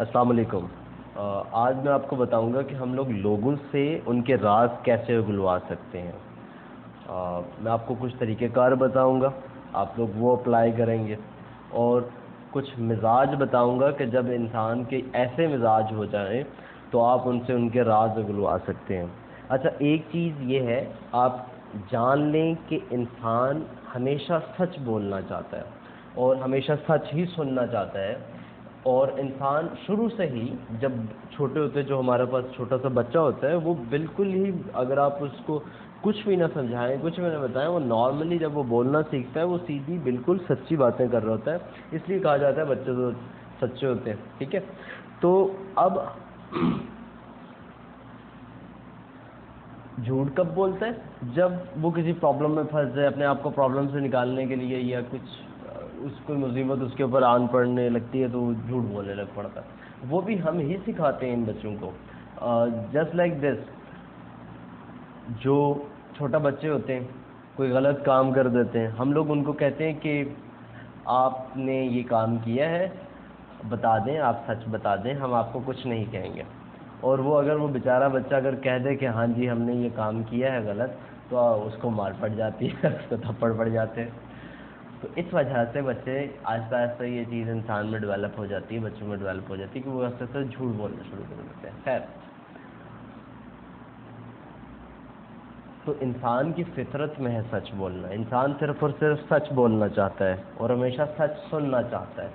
السلام علیکم۔ آج میں آپ کو بتاؤں گا کہ ہم لوگ لوگوں سے ان کے راز کیسے اگلوا سکتے ہیں۔ میں آپ کو کچھ طریقہ کار بتاؤں گا، آپ لوگ وہ اپلائی کریں گے، اور کچھ مزاج بتاؤں گا کہ جب انسان کے ایسے مزاج ہو جائیں تو آپ ان سے ان کے راز اگلوا سکتے ہیں۔ اچھا، ایک چیز یہ ہے، آپ جان لیں کہ انسان ہمیشہ سچ بولنا چاہتا ہے اور ہمیشہ سچ ہی سننا چاہتا ہے، اور انسان شروع سے ہی جب چھوٹے ہوتے، جو ہمارے پاس چھوٹا سا بچہ ہوتا ہے، وہ بالکل ہی اگر آپ اس کو کچھ بھی نہ سمجھائیں، کچھ بھی نہ بتائیں، وہ نارملی جب وہ بولنا سیکھتا ہے وہ سیدھی بالکل سچی باتیں کر رہا ہوتا ہے۔ اس لیے کہا جاتا ہے بچے تو سچے ہوتے ہیں، ٹھیک ہے۔ تو اب جھوٹ کب بولتا ہے؟ جب وہ کسی پرابلم میں پھنس جائے، اپنے آپ کو پرابلم سے نکالنے کے لیے، یا کچھ اس کو مصیبت اس کے اوپر آن پڑنے لگتی ہے تو وہ جھوٹ بولنے لگ پڑتا ہے۔ وہ بھی ہم ہی سکھاتے ہیں ان بچوں کو، جسٹ لائک دس۔ جو چھوٹا بچے ہوتے ہیں، کوئی غلط کام کر دیتے ہیں، ہم لوگ ان کو کہتے ہیں کہ آپ نے یہ کام کیا ہے، بتا دیں، آپ سچ بتا دیں، ہم آپ کو کچھ نہیں کہیں گے۔ اور وہ اگر وہ بیچارہ بچہ اگر کہہ دے کہ ہاں جی ہم نے یہ کام کیا ہے غلط، تو اس کو مار پڑ جاتی ہے، اس کو تھپڑ پڑ جاتے ہیں۔ تو اس وجہ سے بچے آہستہ آہستہ یہ چیز انسان میں ڈیولپ ہو جاتی ہے، بچوں میں ڈیولپ ہو جاتی ہے کہ وہ آہستہ آہستہ جھوٹ بولنا شروع کر دیتے ہیں۔ خیر، تو انسان کی فطرت میں ہے سچ بولنا، انسان صرف اور صرف سچ بولنا چاہتا ہے اور ہمیشہ سچ سننا چاہتا ہے۔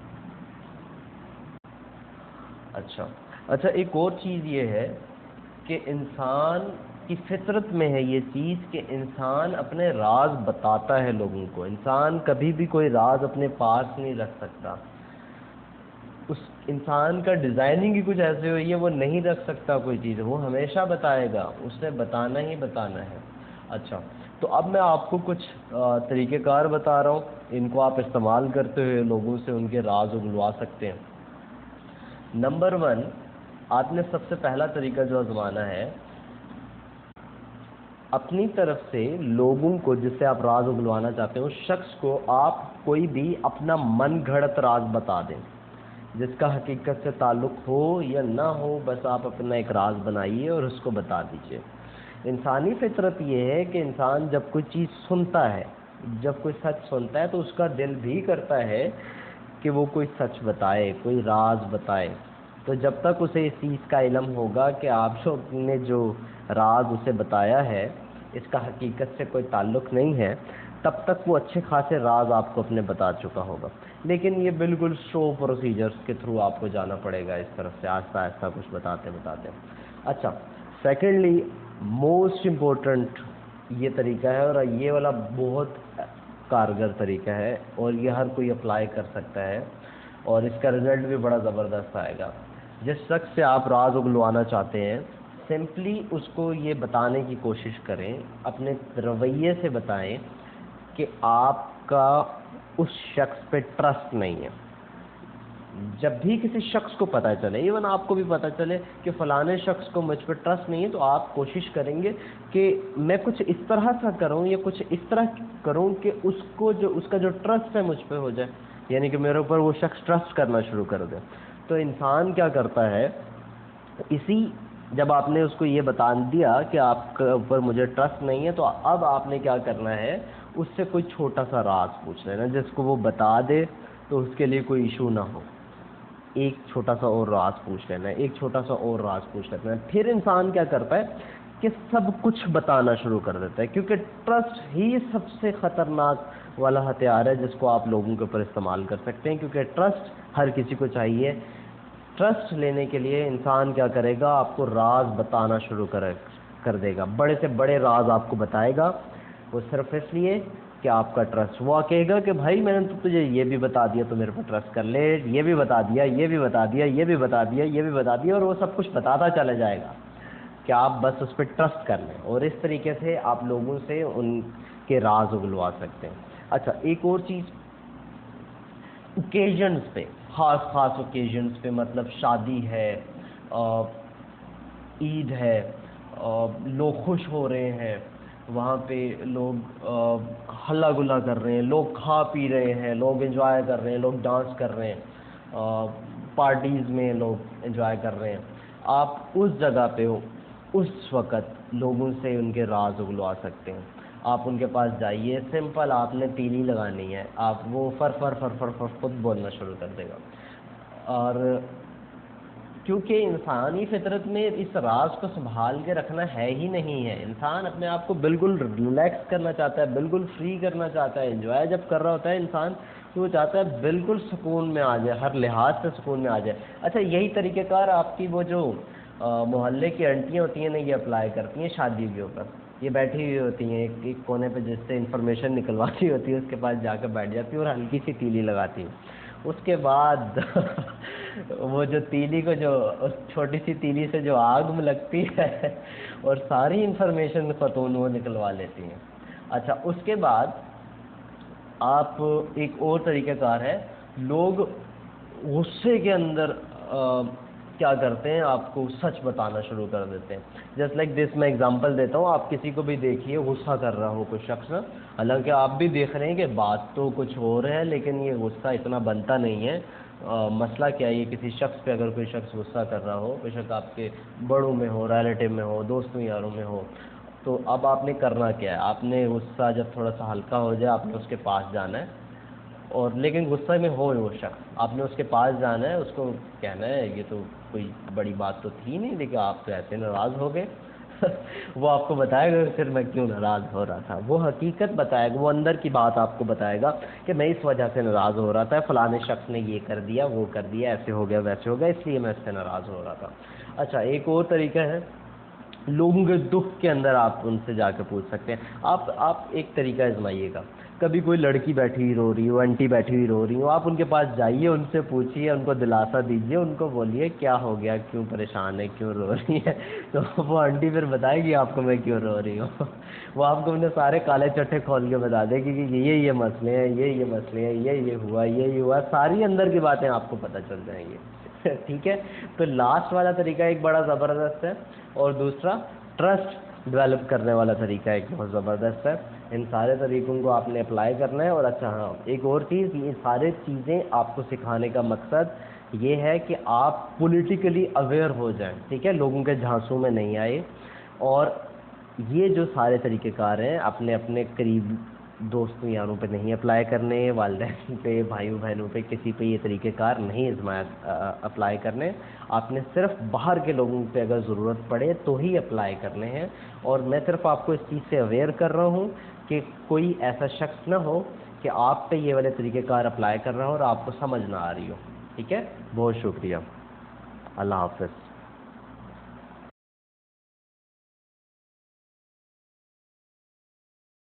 اچھا، ایک اور چیز یہ ہے کہ انسان کی فطرت میں ہے یہ چیز کہ انسان اپنے راز بتاتا ہے لوگوں کو۔ انسان کبھی بھی کوئی راز اپنے پاس نہیں رکھ سکتا۔ اس انسان کا ڈیزائننگ ہی کچھ ایسے ہوئی ہے، وہ نہیں رکھ سکتا کوئی چیز، وہ ہمیشہ بتائے گا، اس نے بتانا ہی بتانا ہے۔ اچھا، تو اب میں آپ کو کچھ طریقہ کار بتا رہا ہوں، ان کو آپ استعمال کرتے ہوئے لوگوں سے ان کے راز اگلوا سکتے ہیں۔ نمبر 1، آپ نے سب سے پہلا طریقہ جو آزمانا ہے، اپنی طرف سے لوگوں کو جس سے آپ راز اگلوانا چاہتے ہیں، اس شخص کو آپ کوئی بھی اپنا من گھڑت راز بتا دیں، جس کا حقیقت سے تعلق ہو یا نہ ہو، بس آپ اپنا ایک راز بنائیے اور اس کو بتا دیجئے۔ انسانی فطرت یہ ہے کہ انسان جب کوئی چیز سنتا ہے، جب کوئی سچ سنتا ہے، تو اس کا دل بھی کرتا ہے کہ وہ کوئی سچ بتائے، کوئی راز بتائے۔ تو جب تک اسے اس چیز کا علم ہوگا کہ آپ نے جو راز اسے بتایا ہے اس کا حقیقت سے کوئی تعلق نہیں ہے، تب تک وہ اچھے خاصے راز آپ کو اپنے بتا چکا ہوگا۔ لیکن یہ بالکل شو پروسیجرز کے تھرو آپ کو جانا پڑے گا، اس طرف سے آہستہ آہستہ کچھ بتاتے بتاتے۔ اچھا، سیکنڈلی، موسٹ امپورٹنٹ یہ طریقہ ہے، اور یہ والا بہت کارگر طریقہ ہے، اور یہ ہر کوئی اپلائی کر سکتا ہے، اور اس کا رزلٹ بھی بڑا زبردست آئے گا۔ جس شخص سے آپ راز اگلوانا چاہتے ہیں، سمپلی اس کو یہ بتانے کی کوشش کریں، اپنے رویے سے بتائیں کہ آپ کا اس شخص پہ ٹرسٹ نہیں ہے۔ جب بھی کسی شخص کو پتہ چلے، ایون آپ کو بھی پتہ چلے کہ فلانے شخص کو مجھ پہ ٹرسٹ نہیں ہے، تو آپ کوشش کریں گے کہ میں کچھ اس طرح سا کروں یا کچھ اس طرح کروں کہ اس کا جو ٹرسٹ ہے مجھ پہ ہو جائے، یعنی کہ میرے اوپر وہ شخص ٹرسٹ کرنا شروع کر دے۔ تو انسان کیا کرتا ہے، جب آپ نے اس کو یہ بتا دیا کہ آپ کے اوپر مجھے ٹرسٹ نہیں ہے، تو اب آپ نے کیا کرنا ہے، اس سے کوئی چھوٹا سا راز پوچھ لینا، جس کو وہ بتا دے تو اس کے لیے کوئی ایشو نہ ہو۔ ایک چھوٹا سا اور راز پوچھ لینا ہے، ایک چھوٹا سا اور راز پوچھ لینا ہے۔ پھر انسان کیا کرتا ہے کہ سب کچھ بتانا شروع کر دیتا ہے، کیونکہ ٹرسٹ ہی سب سے خطرناک والا ہتھیار ہے جس کو آپ لوگوں کے اوپر استعمال کر سکتے ہیں، کیونکہ ٹرسٹ ہر کسی کو چاہیے۔ ٹرسٹ لینے کے لیے انسان کیا کرے گا، آپ کو راز بتانا شروع کر دے گا، بڑے سے بڑے راز آپ کو بتائے گا، وہ صرف اس لیے کہ آپ کا ٹرسٹ۔ وہ کہے گا کہ بھائی میں نے تو تجھے یہ بھی بتا دیا، تو میرے پر ٹرسٹ کر لے، یہ بھی بتا دیا، یہ بھی بتا دیا، یہ بھی بتا دیا، یہ بھی بتا دیا، اور وہ سب کچھ بتاتا چلا جائے گا کہ آپ بس اس پہ ٹرسٹ کر لیں، اور اس طریقے سے آپ لوگوں سے ان کے راز اگلوا سکتے ہیں۔ اچھا، ایک اور چیز، اوکیزنز پہ، خاص اوکیزنز پہ، مطلب شادی ہے، عید ہے، لوگ خوش ہو رہے ہیں، وہاں پہ لوگ ہلا گلا کر رہے ہیں، لوگ کھا پی رہے ہیں، لوگ انجوائے کر رہے ہیں، لوگ ڈانس کر رہے ہیں، پارٹیز میں لوگ انجوائے کر رہے ہیں، آپ اس جگہ پہ ہو، اس وقت لوگوں سے ان کے راز اگلوا سکتے ہیں۔ آپ ان کے پاس جائیے، سمپل آپ نے تیلی لگانی ہے، آپ وہ فر فر فر فر فر خود بولنا شروع کر دے گا۔ اور کیونکہ انسانی فطرت میں اس راز کو سنبھال کے رکھنا ہے ہی نہیں ہے، انسان اپنے آپ کو بالکل ریلیکس کرنا چاہتا ہے، بالکل فری کرنا چاہتا ہے، انجوائے جب کر رہا ہوتا ہے انسان تو وہ چاہتا ہے بالکل سکون میں آ جائے، ہر لحاظ سے سکون میں آ جائے۔ اچھا یہی طریقہ کار آپ کی وہ جو محلے کی آنٹیاں ہوتی ہیں نا، یہ اپلائی کرتی ہیں شادی کے اوپر، یہ بیٹھی ہوئی ہوتی ہیں ایک کونے پہ جس سے انفارمیشن نکلواتی ہوتی ہے، اس کے پاس جا کے بیٹھ جاتی ہیں اور ہلکی سی تیلی لگاتی ہیں۔ اس کے بعد وہ جو تیلی کو جو اس چھوٹی سی تیلی سے جو آگ میں لگتی ہے اور ساری انفارمیشن خاتون وہ نکلوا لیتی ہیں۔ اچھا اس کے بعد آپ ایک اور طریقہ کار ہے، لوگ غصے کے اندر کیا کرتے ہیں، آپ کو سچ بتانا شروع کر دیتے ہیں۔ جسٹ لائک دس، میں اگزامپل دیتا ہوں، آپ کسی کو بھی دیکھیے غصہ کر رہا ہو کوئی شخص، حالانکہ آپ بھی دیکھ رہے ہیں کہ بات تو کچھ اور ہے لیکن یہ غصہ اتنا بنتا نہیں ہے۔ مسئلہ کیا ہے، یہ کسی شخص پہ اگر کوئی شخص غصہ کر رہا ہو، بے شک آپ کے بڑوں میں ہو، ریلیٹیو میں ہو، دوستوں یاروں میں ہو، تو اب آپ نے کرنا کیا ہے، آپ نے غصہ جب تھوڑا سا ہلکا ہو جائے آپ نے اس کے پاس جانا ہے، اور لیکن غصے میں ہو وہ شخص، آپ نے اس کے پاس جانا ہے، اس کو کہنا ہے یہ تو کوئی بڑی بات تو تھی نہیں لیکن آپ تو ایسے ناراض ہو گئے وہ آپ کو بتائے گا پھر میں کیوں ناراض ہو رہا تھا، وہ حقیقت بتائے گا، وہ اندر کی بات آپ کو بتائے گا کہ میں اس وجہ سے ناراض ہو رہا تھا، فلاں شخص نے یہ کر دیا وہ کر دیا، ایسے ہو گیا ویسے ہو گیا، اس لیے میں اس سے ناراض ہو رہا تھا۔ اچھا ایک اور طریقہ ہے، لوگوں کے دکھ کے اندر آپ ان سے جا کے پوچھ سکتے ہیں۔ آپ ایک طریقہ آزمائیے گا، کبھی کوئی لڑکی بیٹھی ہوئی رو رہی ہو، آنٹی بیٹھی ہوئی رو رہی ہو، آپ ان کے پاس جائیے، ان سے پوچھیے، ان کو دلاسا دیجیے، ان کو بولیے کیا ہو گیا، کیوں پریشان ہے، کیوں رو رہی ہے، تو وہ آنٹی پھر بتائے گی آپ کو میں کیوں رو رہی ہوں وہ آپ کو انہیں سارے کالے چٹھے کھول کے بتا دے گی کہ یہ مسئلے ہیں، یہ مسئلے ہیں، یہ ہوا، یہ ہوا، ساری اندر کی باتیں آپ کو پتہ چل جائیں گی ٹھیک ہے۔ تو لاسٹ والا طریقہ ایک بڑا زبردست ہے، اور دوسرا ٹرسٹ ڈیولپ کرنے والا طریقہ ایک بہت زبردست ہے۔ ان سارے طریقوں کو آپ نے اپلائی کرنا ہے۔ اور اچھا ہاں ایک اور چیز، یہ سارے چیزیں آپ کو سکھانے کا مقصد یہ ہے کہ آپ پولیٹیکلی اویئر ہو جائیں، ٹھیک ہے، لوگوں کے جھانسوں میں نہیں آئے۔ اور یہ جو سارے طریقہ کار ہیں اپنے اپنے قریب دوستوں یاروں پہ نہیں اپلائی کرنے، والدین پہ، بھائیوں بہنوں پہ، کسی پہ یہ طریقہ کار نہیں اپلائی کرنے، آپ نے صرف باہر کے لوگوں پہ اگر ضرورت پڑے تو ہی اپلائی کرنے ہیں۔ اور میں صرف آپ کو اس چیز سے اویئر کر رہا ہوں کہ کوئی ایسا شخص نہ ہو کہ آپ پہ یہ والے طریقہ کار اپلائی کر رہا ہو اور آپ کو سمجھ نہ آ رہی ہو، ٹھیک ہے۔ بہت شکریہ، اللہ حافظ۔